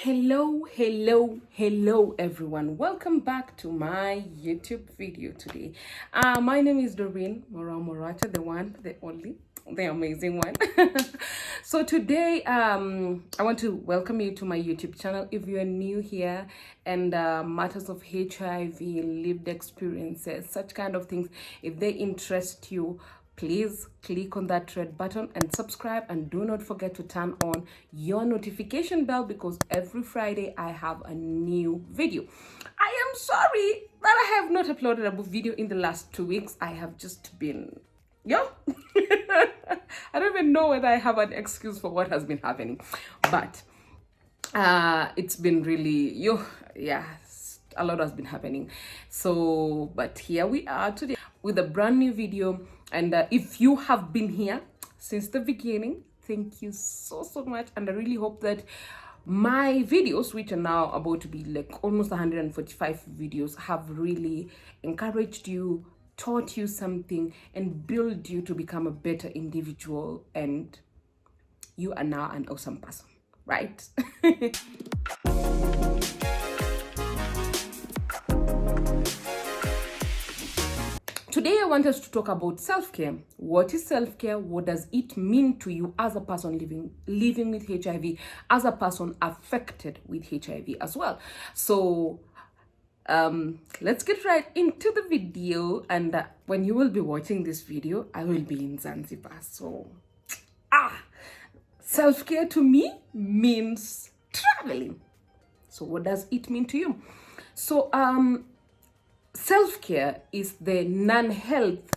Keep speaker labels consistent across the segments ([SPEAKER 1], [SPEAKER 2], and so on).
[SPEAKER 1] Hello everyone. Welcome back to my YouTube video today. My name is Doreen Morata, the one, the only, the amazing one. So today I want to welcome you to my YouTube channel. If you are new here and matters of HIV, lived experiences, such kind of things, if they interest you, please click on that red button and subscribe, and do not forget to turn on your notification bell because every Friday I have a new video. I am sorry that I have not uploaded a video in the last 2 weeks. I have just been, I don't even know whether I have an excuse for what has been happening, but it's been really, a lot has been happening. So, but here we are today with a brand new video. And if you have been here since the beginning, thank you so much. And I really hope that my videos, which are now about to be like almost 145 videos, have really encouraged you, taught you something, and build you to become a better individual. And you are now an awesome person, right? Today, I want us to talk about self-care. What is self-care? What does it mean to you as a person living with HIV, as a person affected with HIV as well? So let's get right into the video. And when you will be watching this video, I will be in Zanzibar. So self-care to me means traveling. So what does it mean to you? So self-care is the non-health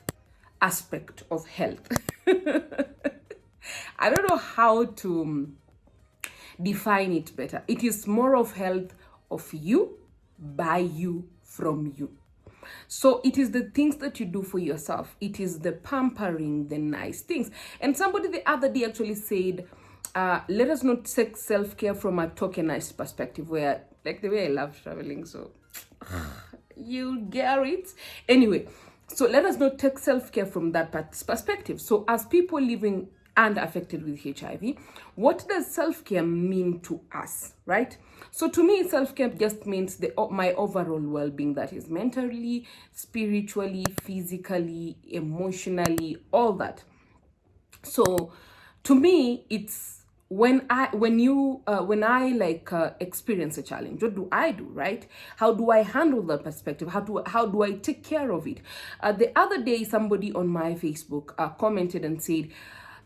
[SPEAKER 1] aspect of health. I don't know how to define it better. It is more of health of you, by you, from you. So it is the things that you do for yourself. It is the pampering, the nice things. And somebody the other day actually said, let us not take self-care from a tokenized perspective, where, like, the way I love traveling, so you get it. Anyway, so let us not take self-care from that perspective. So as people living and affected with HIV, what does self-care mean to us, right? So to me, self-care just means my overall well-being, that is mentally, spiritually, physically, emotionally, all that. So to me, it's when I experience a challenge, what do I do, right? How do I handle that perspective? How do I take care of it? The other day, somebody on my Facebook commented and said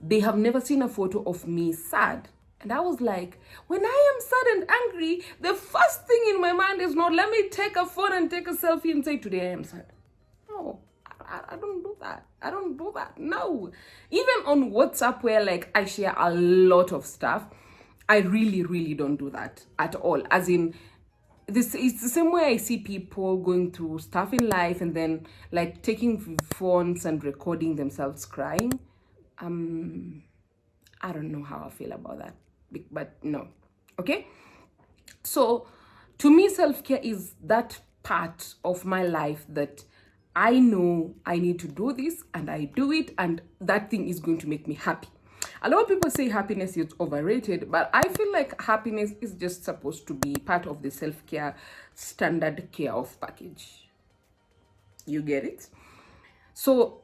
[SPEAKER 1] they have never seen a photo of me sad. And I was like, when I am sad and angry, the first thing in my mind is not, let me take a phone and take a selfie and say, today I am sad. No, I don't do that. I don't do that. No. Even on WhatsApp, where like I share a lot of stuff, I really don't do that at all. As in, this is the same way I see people going through stuff in life and then like taking phones and recording themselves crying. I don't know how I feel about that, but no. Okay. So to me, self-care is that part of my life that I know I need to do this, and I do it, and that thing is going to make me happy. A lot of people say happiness is overrated, but I feel like happiness is just supposed to be part of the self-care standard care of package. You get it? So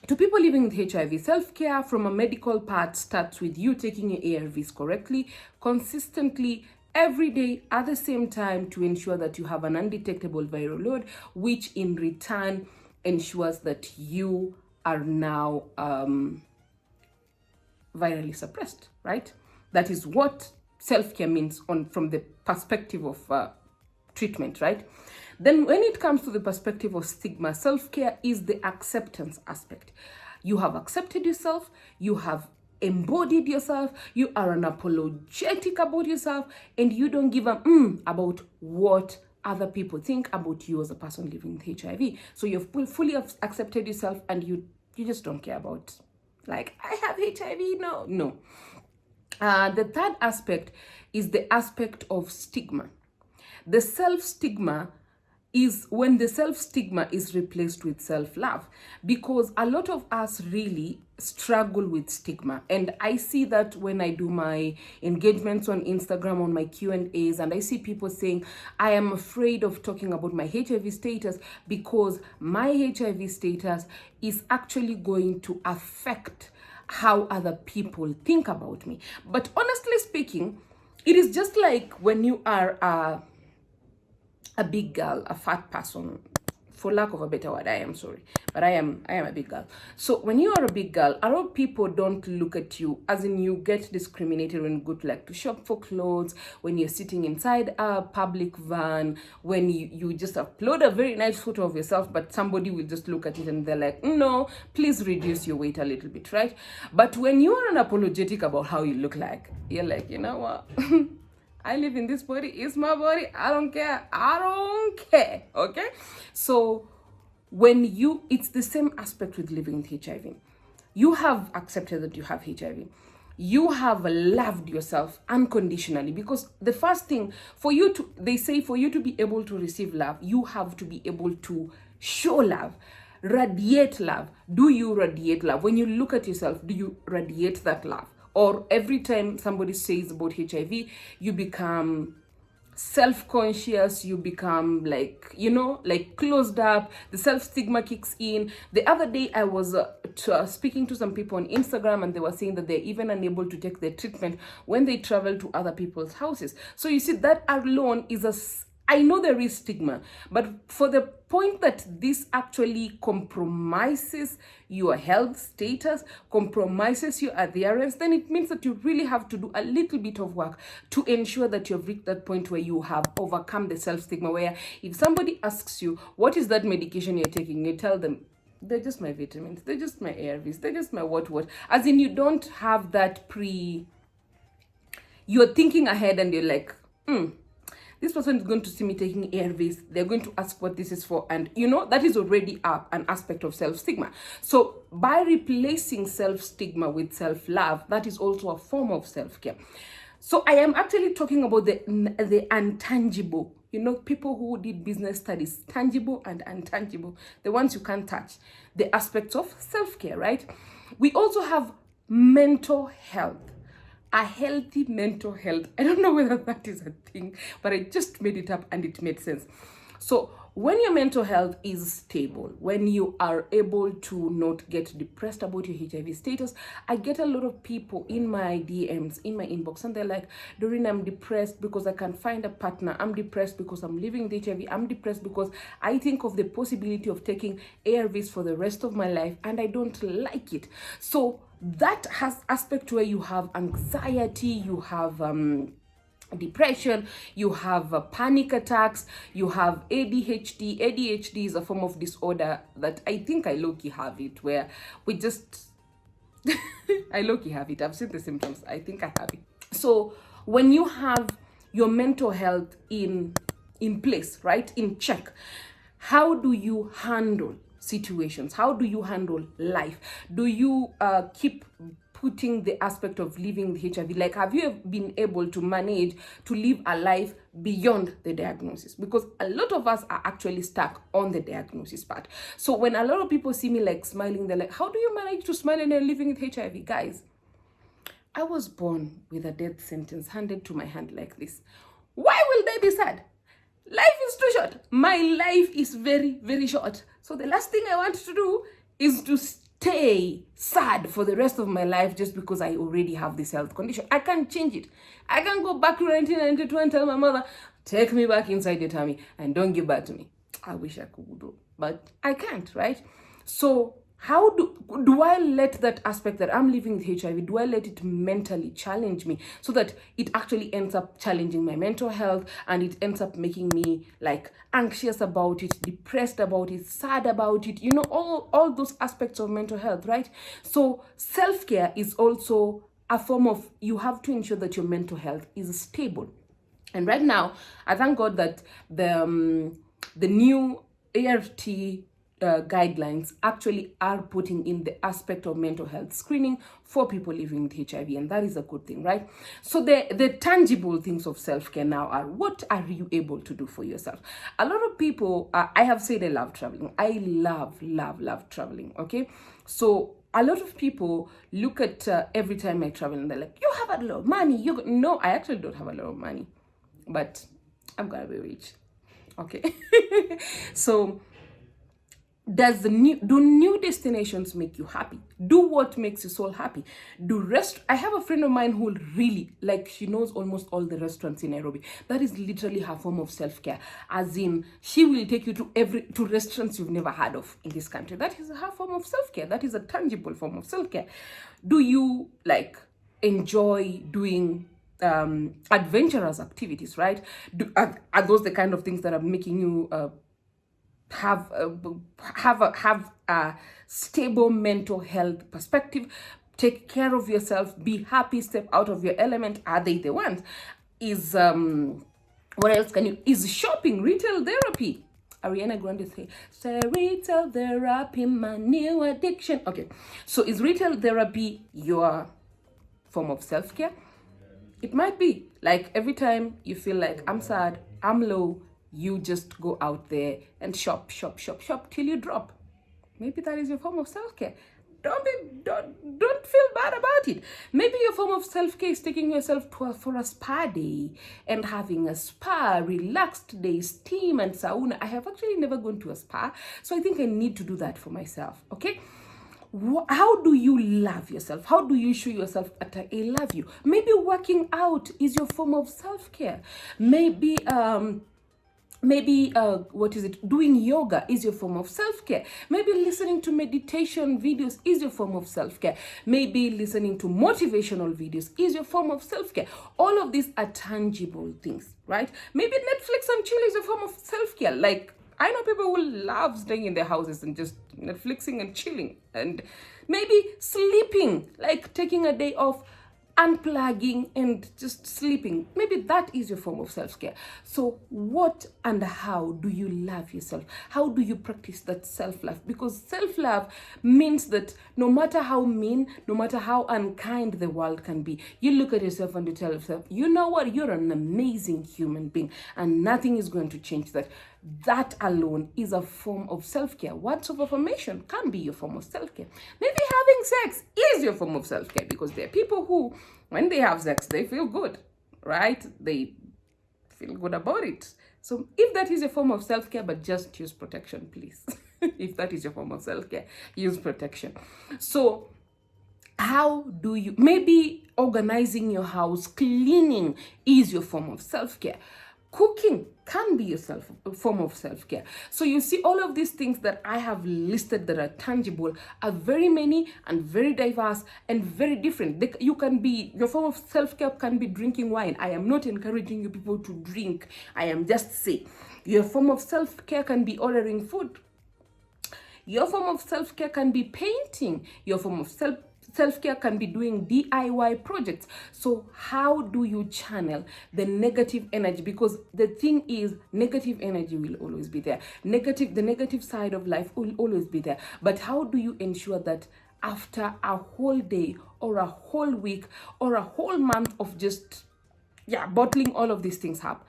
[SPEAKER 1] to people living with HIV, self-care from a medical part starts with you taking your ARVs correctly, consistently, every day at the same time, to ensure that you have an undetectable viral load, which in return ensures that you are now virally suppressed, right? That is what self-care means from the perspective of treatment, right? Then when it comes to the perspective of stigma, self-care is the acceptance aspect. You have accepted yourself, you have embodied yourself, you are unapologetic about yourself, and you don't give a about what other people think about you as a person living with HIV. So you've fully accepted yourself, and you just don't care about, like, I have HIV. No. The third aspect is the aspect of stigma. The self-stigma is when the self-stigma is replaced with self-love, because a lot of us really struggle with stigma. And I see that when I do my engagements on Instagram, on my Q&As, and I see people saying, I am afraid of talking about my HIV status because my HIV status is actually going to affect how other people think about me. But honestly speaking, it is just like when you are a big girl, a fat person, for lack of a better word. I am sorry, but I am a big girl. So when you are a big girl, a lot of people don't look at you, as in you get discriminated when you go to like to shop for clothes, when you're sitting inside a public van, when you just upload a very nice photo of yourself, but somebody will just look at it and they're like, no, please reduce your weight a little bit, right? But when you are unapologetic about how you look like, you're like, you know what? I live in this body, it's my body, I don't care, okay? So when it's the same aspect with living with HIV. You have accepted that you have HIV. You have loved yourself unconditionally, because the first thing they say for you to be able to receive love, you have to be able to show love, radiate love. Do you radiate love? When you look at yourself, do you radiate that love? Or every time somebody says about HIV, you become self-conscious, you become like, like closed up, the self-stigma kicks in. The other day I was speaking to some people on Instagram, and they were saying that they're even unable to take their treatment when they travel to other people's houses. So you see, that alone is I know there is stigma, but for the point that this actually compromises your health status, compromises your adherence, then it means that you really have to do a little bit of work to ensure that you've reached that point where you have overcome the self-stigma, where if somebody asks you, what is that medication you're taking? You tell them, they're just my vitamins, they're just my ARVs, they're just my what. As in, you don't have that you're thinking ahead and you're like, this person is going to see me taking ARVs. They're going to ask what this is for. And that is already an aspect of self-stigma. So by replacing self-stigma with self-love, that is also a form of self-care. So I am actually talking about the intangible, people who did business studies, tangible and intangible, the ones you can't touch, the aspects of self-care, right? We also have mental health. A healthy mental health. I don't know whether that is a thing, but I just made it up and it made sense. So when your mental health is stable, when you are able to not get depressed about your HIV status, I get a lot of people in my DMs, in my inbox, and they're like, Doreen, I'm depressed because I can't find a partner. I'm depressed because I'm living with HIV. I'm depressed because I think of the possibility of taking ARVs for the rest of my life and I don't like it. So that has aspect where you have anxiety, you have depression, you have panic attacks, you have ADHD. ADHD is a form of disorder that I think I low-key have it, where we just I low-key have it. I've seen the symptoms. I think I have it. So when you have your mental health in place, right, in check, how do you handle situations? How do you handle life? Do you keep putting the aspect of living with HIV? Like, have you been able to manage to live a life beyond the diagnosis? Because a lot of us are actually stuck on the diagnosis part. So when a lot of people see me like smiling, they're like, how do you manage to smile and you're living with HIV? Guys, I was born with a death sentence handed to my hand like this. Why will they be sad? Life is too short. My life is very, very short. So the last thing I want to do is to stay sad for the rest of my life just because I already have this health condition. I can't change it. I can go back to 1992 and tell my mother, take me back inside your tummy and don't give back to me. I wish I could do, but I can't, right? So how do I let that aspect that I'm living with HIV, do I let it mentally challenge me so that it actually ends up challenging my mental health and it ends up making me like anxious about it, depressed about it, sad about it, all those aspects of mental health, right? So self-care is also a form of, you have to ensure that your mental health is stable. And right now, I thank God that the new ART guidelines actually are putting in the aspect of mental health screening for people living with HIV, and that is a good thing, right? So the tangible things of self-care now are, what are you able to do for yourself? A lot of people, I have said I love traveling. I love traveling, okay? So a lot of people look at every time I travel and they're like, you have a lot of money. No, I actually don't have a lot of money, but I'm gonna be rich, okay? So do new destinations make you happy? Do what makes your soul happy? I have a friend of mine who really, like, she knows almost all the restaurants in Nairobi. That is literally her form of self-care. As in, she will take you to restaurants you've never heard of in this country. That is her form of self-care. That is a tangible form of self-care. Do you like enjoy doing adventurous activities, right? Are those the kind of things that are making you have a stable mental health perspective? Take care of yourself, be happy, step out of your element. Are they the ones? Is what else can you, is shopping retail therapy? Ariana Grande say retail therapy, my new addiction. Okay, so is retail therapy your form of self-care? It might be. Like, every time you feel like I'm sad, I'm low, you just go out there and shop till you drop. Maybe that is your form of self-care. Don't feel bad about it. Maybe your form of self-care is taking yourself for a spa day and having a spa relaxed day, steam and sauna. I have actually never gone to a spa, so I think I need to do that for myself, okay? How do you love yourself? How do you show yourself that I love you? Maybe working out is your form of self-care. Maybe doing yoga is your form of self-care. Maybe listening to meditation videos is your form of self-care. Maybe listening to motivational videos is your form of self-care. All of these are tangible things, right? Maybe Netflix and chill is your form of self-care. Like, I know people who love staying in their houses and just Netflixing and chilling. And maybe sleeping, like taking a day off, unplugging and just sleeping. Maybe that is your form of self-care. So what and how do you love yourself? How do you practice that self-love? Because self-love means that no matter how mean, no matter how unkind the world can be, you look at yourself and you tell yourself, you know what, you're an amazing human being and nothing is going to change that. That alone is a form of self-care. Words of affirmation can be your form of self-care. Maybe having sex is your form of self-care, because there are people who, when they have sex, they feel good, right? They feel good about it. So if that is your form of self-care, but just use protection, please. If that is your form of self-care, use protection. So how do you, maybe organizing your house, cleaning is your form of self-care. Cooking can be your form of self-care. So you see, all of these things that I have listed that are tangible are very many and very diverse and very different. Your form of self-care can be drinking wine. I am not encouraging you people to drink. I am just saying your form of self-care can be ordering food. Your form of self-care can be painting. Your form of self-care can be doing DIY projects. So how do you channel the negative energy? Because the thing is, negative energy will always be there. The negative side of life will always be there. But how do you ensure that after a whole day or a whole week or a whole month of just bottling all of these things up,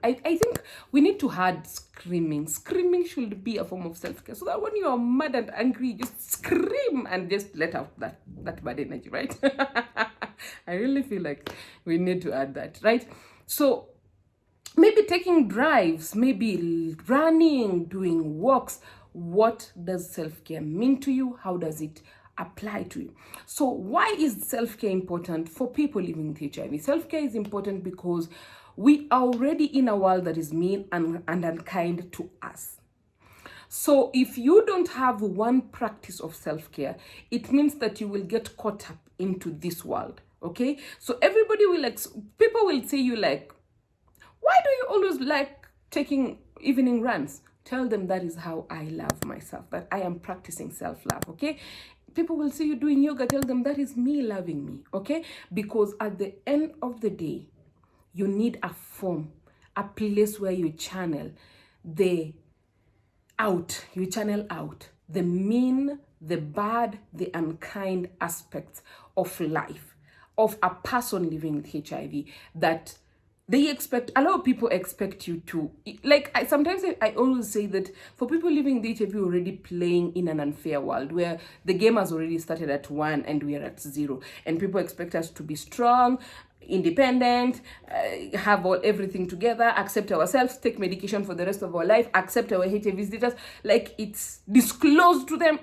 [SPEAKER 1] I think we need to add screaming. Screaming should be a form of self-care, so that when you are mad and angry, just scream and just let out that bad energy, right? I really feel like we need to add that, right? So maybe taking drives, maybe running, doing walks. What does self-care mean to you? How does it apply to you? So why is self-care important for people living with HIV? Self-care is important because we are already in a world that is mean and unkind to us. So if you don't have one practice of self-care, it means that you will get caught up into this world, okay? So people will say you like, why do you always like taking evening runs? Tell them that is how I love myself, that I am practicing self-love, okay? People will see you doing yoga, tell them that is me loving me, okay? Because at the end of the day, you need a form, a place where you channel the out, you channel out the mean, the bad, the unkind aspects of life, of a person living with HIV, that they expect, a lot of people expect you to, like, sometimes I always say that for people living with HIV, we're already playing in an unfair world where the game has already started at 1 and we are at 0, and people expect us to be strong, independent, have everything together, accept ourselves, take medication for the rest of our life, accept our HIV status, like it's disclosed to them.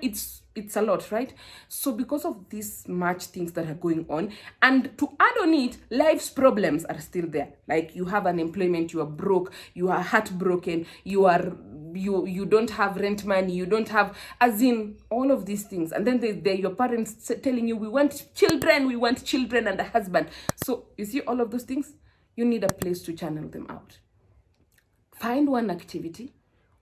[SPEAKER 1] It's a lot, right? So because of these much things that are going on, and to add on it, life's problems are still there. Like you have unemployment, you are broke, you are heartbroken, you don't have rent money, you don't have, as in all of these things, and then they your parents telling you, we want children and a husband. So you see all of those things, you need a place to channel them out. Find one activity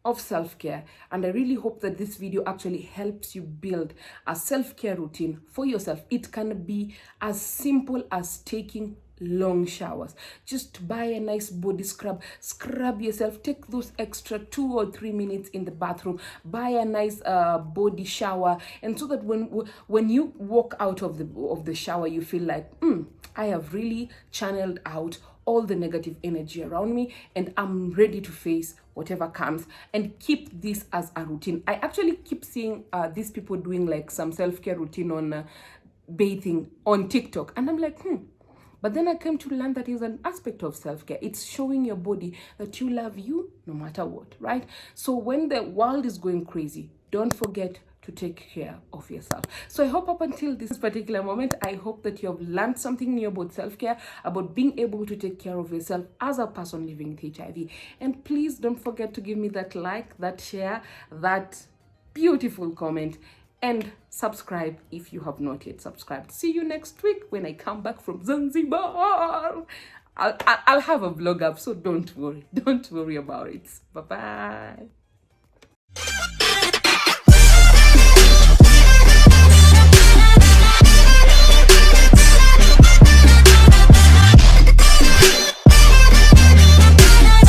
[SPEAKER 1] of self-care, and I really hope that this video actually helps you build a self-care routine for yourself. It can be as simple as taking long showers. Just buy a nice body scrub yourself, take those extra 2 or 3 minutes in the bathroom, buy a nice body shower, and so that when you walk out of the shower, you feel like, I have really channeled out all the negative energy around me, and I'm ready to face whatever comes. And keep this as a routine. I actually keep seeing these people doing like some self-care routine on bathing on TikTok, and I'm like, But then I came to learn that is an aspect of self-care. It's showing your body that you love you no matter what, right? So when the world is going crazy, don't forget to take care of yourself. So I hope up until this particular moment, I hope that you have learned something new about self-care, about being able to take care of yourself as a person living with HIV. And please don't forget to give me that like, that share, that beautiful comment, and subscribe if you have not yet subscribed. See you next week when I come back from Zanzibar. I'll have a vlog up, so don't worry about it. Bye-bye.